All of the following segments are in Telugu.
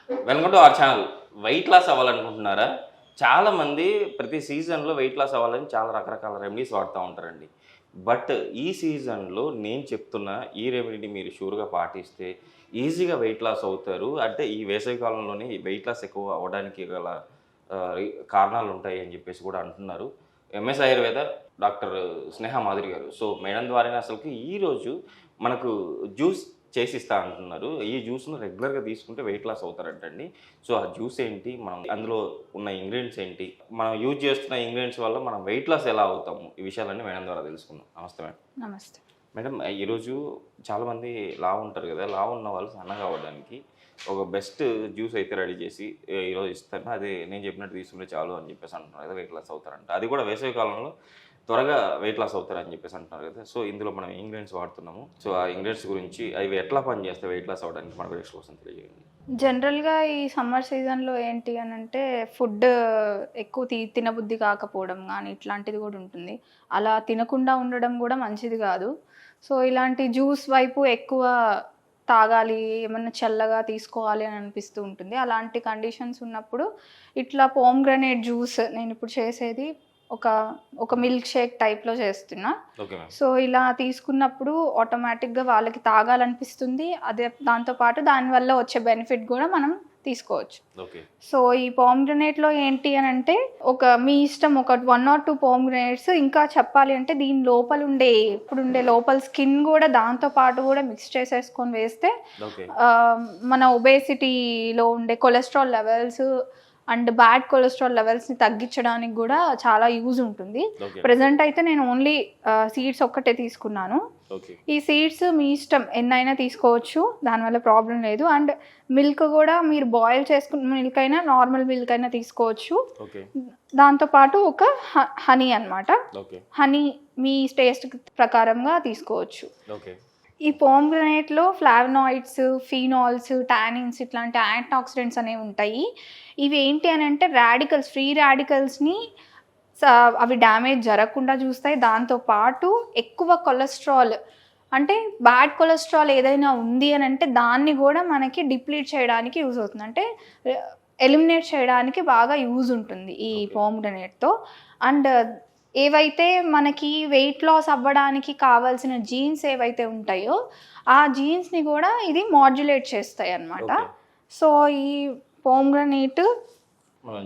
Welcome to our channel. Weight loss అవ్వాలనుకుంటున్నారా? చాలామంది ప్రతి సీజన్లో వెయిట్ లాస్ అవ్వాలని చాలా రకరకాల రెమెడీస్ వాడుతూ ఉంటారండి. బట్ ఈ సీజన్లో నేను చెప్తున్న ఈ రెమెడీని మీరు షూర్గా పాటిస్తే ఈజీగా వెయిట్ లాస్ అవుతారు. అంటే ఈ వేసవి కాలంలోనే ఈ వెయిట్ లాస్ ఎక్కువ అవ్వడానికి గల కారణాలు ఉంటాయి అని చెప్పేసి కూడా అంటున్నారు ఎంఎస్ ఆయుర్వేద డాక్టర్ స్నేహ మాధురి గారు. సో మేడం ద్వారానే అసలుకి ఈరోజు మనకు జ్యూస్ చేసిస్తా అంటున్నారు. ఈ జ్యూస్ను రెగ్యులర్గా తీసుకుంటే వెయిట్ లాస్ అవుతారంటండి. సో ఆ జ్యూస్ ఏంటి, మనం అందులో ఉన్న ఇంగ్రీడియంట్స్ ఏంటి, మనం యూజ్ చేస్తున్న ఇంగ్రీడియంట్స్ వల్ల మనం వెయిట్ లాస్ ఎలా అవుతాము, ఈ విషయాలన్నీ మేడం ద్వారా తెలుసుకుందాం. నమస్తే మేడం. నమస్తే మేడం, ఈరోజు చాలామంది లావు ఉంటారు కదా, లావు ఉన్న వాళ్ళు సన్నగా అవ్వడానికి ఒక బెస్ట్ జ్యూస్ అయితే రెడీ చేసి ఈరోజు ఇస్తాను, అదే నేను చెప్పినట్టు తీసుకుంటే చాలు అని చెప్పేసి అంటున్నారు కదా, వెయిట్ లాస్ అవుతారంట. అది కూడా వేసవి కాలంలో త్వరగా వెయిట్ లాస్ అవుతారని చెప్పేసి అంటున్నారు కదా. సో ఇందులో మనం ఇంగ్రీడియంట్స్ వాడుతున్నాము. సో ఆ ఇంగ్రీడియంట్స్ గురించి అవి ఎట్లా పనిచేస్తే వెయిట్ లాస్ అవ్వడానికి మన ప్రేక్షకుల కోసం తెలియజేయండి. జనరల్గా ఈ సమ్మర్ సీజన్లో ఏంటి అని అంటే ఫుడ్ ఎక్కువ తినబుద్ధి కాకపోవడం కానీ ఇట్లాంటిది కూడా ఉంటుంది. అలా తినకుండా ఉండడం కూడా మంచిది కాదు. సో ఇలాంటి జ్యూస్ వైపు ఎక్కువ తాగాలి, ఏమన్నా చల్లగా తీసుకోవాలి అని అనిపిస్తూ ఉంటుంది. అలాంటి కండిషన్స్ ఉన్నప్పుడు ఇట్లా పోమ్గ్రనేట్ జ్యూస్ నేను ఇప్పుడు చేసేది ఒక మిల్క్ షేక్ టైప్లో చేస్తున్నా. సో ఇలా తీసుకున్నప్పుడు ఆటోమేటిక్గా వాళ్ళకి తాగాలనిపిస్తుంది. అదే దాంతోపాటు దానివల్ల వచ్చే బెనిఫిట్ కూడా మనం తీసుకోవచ్చు. సో ఈ పోమ్గ్రనేట్లో ఏంటి అని అంటే మీ ఇష్టం, ఒక 1 or 2 పోమ్గ్రనేట్స్. ఇంకా చెప్పాలి అంటే దీని లోపల స్కిన్ కూడా దాంతో పాటు కూడా మిక్స్ చేసేసుకొని వేస్తే మన ఒబేసిటీలో ఉండే cholesterol levels and bad cholesterol లెవెల్స్ని తగ్గించడానికి కూడా చాలా యూజ్ ఉంటుంది. ప్రెసెంట్ అయితే నేను ఓన్లీ సీడ్స్ ఒక్కటే తీసుకున్నాను. ఈ సీడ్స్ మీ ఇష్టం ఎన్నైనా తీసుకోవచ్చు, దానివల్ల ప్రాబ్లం లేదు. అండ్ మిల్క్ కూడా మీరు బాయిల్ చేసుకున్న మిల్క్ అయినా నార్మల్ మిల్క్ అయినా తీసుకోవచ్చు. దాంతోపాటు ఒక హనీ అన్నమాట, హనీ మీ టేస్ట్ ప్రకారంగా తీసుకోవచ్చు. ఈ పోమ్గ్రనేట్లో ఫ్లావనాయిడ్స్, ఫీనాల్స్, టానిన్స్ ఇట్లాంటి యాంటీఆక్సిడెంట్స్ అనేవి ఉంటాయి. ఇవి ఏంటి అని అంటే ఫ్రీ రాడికల్స్ని అవి డ్యామేజ్ జరగకుండా చూస్తాయి. దాంతోపాటు ఎక్కువ కొలెస్ట్రాల్ అంటే బ్యాడ్ కొలెస్ట్రాల్ ఏదైనా ఉంది అని అంటే దాన్ని కూడా మనకి డిప్లీట్ చేయడానికి యూజ్ అవుతుంది, అంటే ఎలిమినేట్ చేయడానికి బాగా యూజ్ ఉంటుంది ఈ పోమ్గ్రనేట్తో. అండ్ ఏవైతే మనకి వెయిట్ లాస్ అవ్వడానికి కావాల్సిన జీన్స్ ఏవైతే ఉంటాయో ఆ జీన్స్ని కూడా ఇది మాడ్యులేట్ చేస్తాయి అన్నమాట. సో ఈ పోమ్గ్రనేట్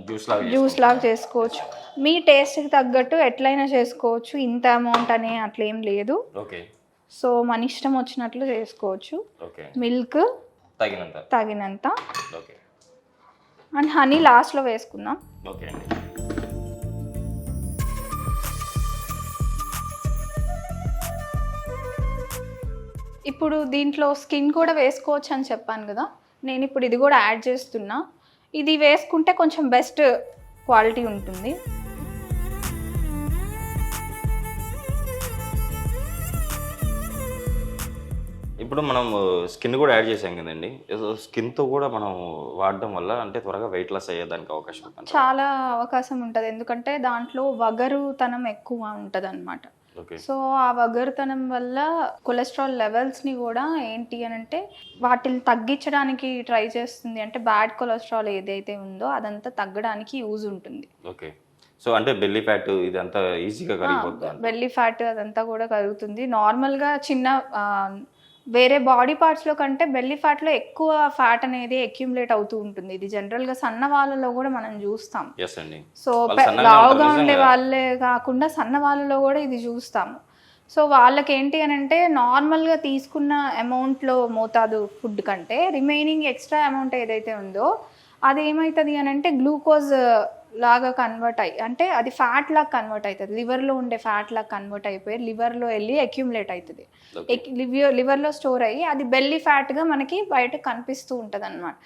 జ్యూస్ లాగా చేసుకోవచ్చు. మీ టేస్ట్కి తగ్గట్టు ఎట్లయినా చేసుకోవచ్చు, ఇంత అమౌంట్ అనే అట్లేం లేదు. సో మన ఇష్టం వచ్చినట్లు చేసుకోవచ్చు. మిల్క్ తగినంత అండ్ హనీ లాస్ట్లో వేసుకుందాం. ఇప్పుడు దీంట్లో స్కిన్ కూడా వేసుకోవచ్చు అని చెప్పాను కదా, నేను ఇప్పుడు ఇది కూడా యాడ్ చేస్తున్నా. ఇది వేసుకుంటే కొంచెం బెస్ట్ క్వాలిటీ ఉంటుంది. ఇప్పుడు మనం స్కిన్ కూడా యాడ్ చేసాం కదండి, స్కిన్తో కూడా మనం వాడడం వల్ల అంటే త్వరగా వెయిట్ లాస్ అయ్యేదానికి అవకాశం ఉంటుంది. చాలా అవకాశం ఉంటుంది, ఎందుకంటే దాంట్లో వగరుతనం ఎక్కువ ఉంటుంది అన్నమాట. సో ఆ వగరుతనం వల్ల కొలెస్ట్రాల్ లెవెల్స్ని కూడా ఏంటి అని అంటే వాటిని తగ్గించడానికి ట్రై చేస్తుంది. అంటే బ్యాడ్ కొలెస్ట్రాల్ ఏదైతే ఉందో అదంతా తగ్గడానికి యూజ్ ఉంటుంది. సో అంటే బెల్లీ ఫ్యాట్ ఇదంతా ఈజీగా కరిగిపోతుంది. బెల్లీ ఫ్యాట్ అదంతా కూడా కరుగుతుంది. నార్మల్గా వేరే బాడీ పార్ట్స్లో కంటే బెల్లీ ఫ్యాట్లో ఎక్కువ ఫ్యాట్ అనేది అక్యుములేట్ అవుతూ ఉంటుంది. ఇది జనరల్గా సన్న వాళ్ళలో కూడా మనం చూస్తాం. సో లావుగా ఉండే వాళ్ళే కాకుండా సన్న వాళ్ళలో కూడా ఇది చూస్తాము. సో వాళ్ళకి ఏంటి అని అంటే నార్మల్గా తీసుకున్న అమౌంట్లో మోతాదు ఫుడ్ కంటే రిమైనింగ్ ఎక్స్ట్రా అమౌంట్ ఏదైతే ఉందో అది ఏమవుతుంది అని అంటే గ్లూకోజ్ లాగా కన్వర్ట్ అయ్యి, అంటే అది ఫ్యాట్ లాగా కన్వర్ట్ అవుతుంది. లివర్లో ఉండే ఫ్యాట్ లాగా కన్వర్ట్ అయిపోయి లివర్లో వెళ్ళి అక్యుములేట్ అవుతుంది. లివర్లో స్టోర్ అయ్యి అది బెల్లీ ఫ్యాట్గా మనకి బయట కనిపిస్తూ ఉంటుంది అన్నమాట.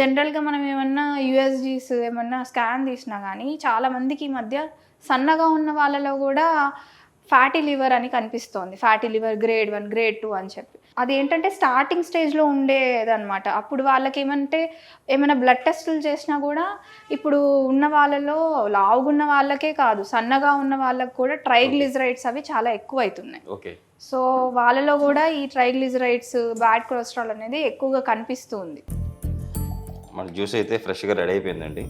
జనరల్గా మనం ఏమన్నా యూఎస్జీస్ ఏమన్నా స్కాన్ తీసినా కానీ చాలా మందికి ఈ మధ్య సన్నగా ఉన్న వాళ్ళలో కూడా ఫ్యాటీ లివర్ అని కనిపిస్తోంది. ఫ్యాటీ లివర్ గ్రేడ్ 1, గ్రేడ్ 2 అని చెప్పి. అది ఏంటంటే స్టార్టింగ్ స్టేజ్లో ఉండేదన్నమాట. అప్పుడు వాళ్ళకి ఏమైనా బ్లడ్ టెస్టులు చేసినా కూడా ఇప్పుడు ఉన్న వాళ్ళలో లావుగున్న వాళ్ళకే కాదు సన్నగా ఉన్న వాళ్ళకి కూడా ట్రైగ్లిజరైడ్స్ అవి చాలా ఎక్కువ అవుతున్నాయి. సో వాళ్ళలో కూడా ఈ ట్రైగ్లిజరైడ్స్, బ్యాడ్ కొలెస్ట్రాల్ అనేది ఎక్కువగా కనిపిస్తూ ఉంది. మన జ్యూస్ అయితే ఫ్రెష్గా రెడీ అయిపోయిందండి.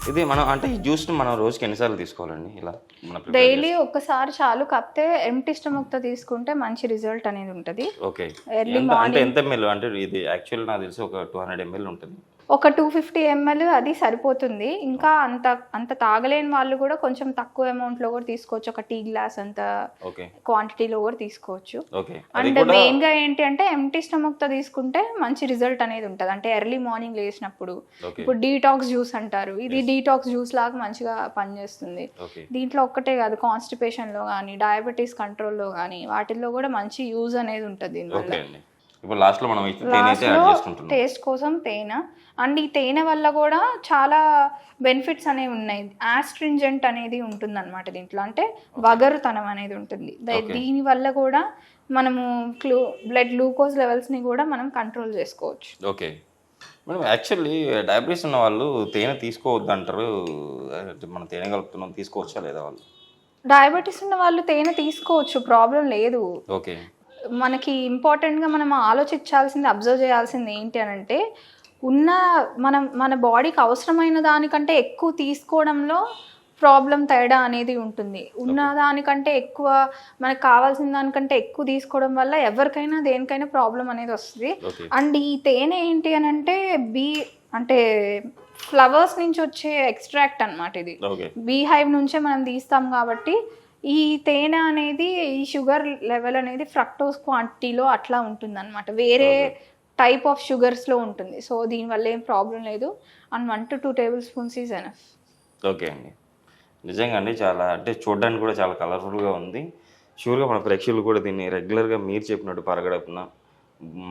ఇది మనం అంటే ఈ జ్యూస్ని మనం రోజుకి ఎన్నిసార్లు తీసుకోవాలండి ఇలా మన డైలీ ఒక్కసారి చాలు, కాకపోతే ఎంటీ స్టమక్తో తీసుకుంటే మంచి రిజల్ట్ అనేది ఉంటుంది. ఓకే. ఎర్లీ అంటే ఎంత ఎంఎల్ అంటే ఇది యాక్చువల్ నాకు తెలిసి ఒక 200 ml ఉంటుంది. ఒక 250 ml అది సరిపోతుంది. ఇంకా అంత తాగలేని వాళ్ళు కూడా కొంచెం తక్కువ అమౌంట్లో కూడా తీసుకోవచ్చు. ఒక టీ గ్లాస్ అంత ఓకే క్వాంటిటీలో కూడా తీసుకోవచ్చు. ఓకే. అండ్ మెయిన్గా ఏంటి అంటే ఎంటీ స్టమక్తో తీసుకుంటే మంచి రిజల్ట్ అనేది ఉంటుంది. అంటే ఎర్లీ మార్నింగ్ లేచినప్పుడు ఇప్పుడు డీటాక్స్ జ్యూస్ అంటారు, ఇది డీటాక్స్ జ్యూస్ లాగా మంచిగా పనిచేస్తుంది. దీంట్లో ఒక్కటే కాదు, కాన్స్టిపేషన్లో కానీ డయాబెటీస్ కంట్రోల్లో కానీ వాటిల్లో కూడా మంచి యూజ్ అనేది ఉంటుంది దీనివల్ల. ఇప్పుడు లాస్ట్లో మనం టేస్ట్ కోసం తేనె, అండ్ ఈ తేనె వల్ల కూడా చాలా బెనిఫిట్స్ అనేవి ఉన్నాయి. ఆస్ట్రింజెంట్ అనేది ఉంటుంది అనమాట దీంట్లో, అంటే వగరుతనం అనేది ఉంటుంది. దీని వల్ల కూడా మనము బ్లడ్ గ్లూకోజ్ లెవెల్స్ని కూడా మనం కంట్రోల్ చేసుకోవచ్చు. ఓకే మేడం, యాక్చువల్లీ డయాబెటీస్ ఉన్న వాళ్ళు తేనె తీసుకోవద్దు అంటారు, మనం తేనె కలుపుతున్నాం, తీసుకోవచ్చా లేదా వాళ్ళు? డయాబెటీస్ ఉన్న వాళ్ళు తేనె తీసుకోవచ్చు, ప్రాబ్లం లేదు. ఓకే. మనకి ఇంపార్టెంట్గా మనం ఆలోచించాల్సింది, అబ్జర్వ్ చేయాల్సింది ఏంటి అని అంటే, మన బాడీకి అవసరమైన దానికంటే ఎక్కువ తీసుకోవడంలో ప్రాబ్లం తేడా అనేది ఉంటుంది. ఉన్న దానికంటే ఎక్కువ, మనకు కావాల్సిన దానికంటే ఎక్కువ తీసుకోవడం వల్ల ఎవరికైనా దేనికైనా ప్రాబ్లం అనేది వస్తుంది. అండ్ ఈ తేనె ఏంటి అని అంటే అంటే ఫ్లవర్స్ నుంచి వచ్చే ఎక్స్ట్రాక్ట్ అనమాట. ఇది బీహైవ్ నుంచే మనం తీస్తాం కాబట్టి ఈ తేనె అనేది, ఈ షుగర్ లెవెల్ అనేది ఫ్రక్టోస్ క్వాంటిటీలో అట్లా ఉంటుంది అనమాట, వేరే టైప్ ఆఫ్ షుగర్స్లో ఉంటుంది. సో దీనివల్ల ఏం ప్రాబ్లం లేదు. And 1 to 2 tablespoons is enough. Okay అండి, నిజంగా అండి చాలా అంటే చూడడానికి కూడా చాలా కలర్ఫుల్గా ఉంది. షూర్గా మన ప్రేక్షకులు కూడా దీన్ని రెగ్యులర్గా మీరు చెప్పినట్టు పరగడపున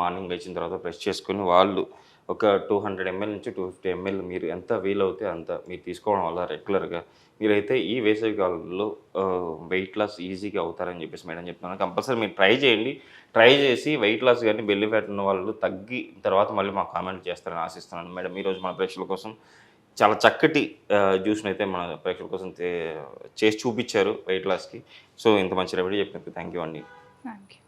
మార్నింగ్ లేచిన తర్వాత బ్రష్ చేసుకుని వాళ్ళు ఒక 200 ml నుంచి 250 ml మీరు ఎంత వీలవుతే అంత మీరు తీసుకోవడం వల్ల రెగ్యులర్గా మీరైతే ఈ వేసవి కాలంలో వెయిట్ లాస్ ఈజీగా అవుతారని చెప్పేసి మేడం చెప్తున్నాను. కంపల్సరీ మీరు ట్రై చేయండి. ట్రై చేసి వెయిట్ లాస్ కానీ బెల్లి ఫ్యాట్ ఉన్న వాళ్ళు తగ్గి తర్వాత మళ్ళీ మాకు కామెంట్ చేస్తారని ఆశిస్తున్నాను. మేడం, ఈరోజు మన ప్రేక్షకుల కోసం చాలా చక్కటి జ్యూస్ని అయితే మన ప్రేక్షకుల కోసం చేసి చూపించారు వెయిట్ లాస్కి. సో ఇంత మంచి రెమెడీ చెప్పినందుకు థ్యాంక్ యూ అండి. Thank you.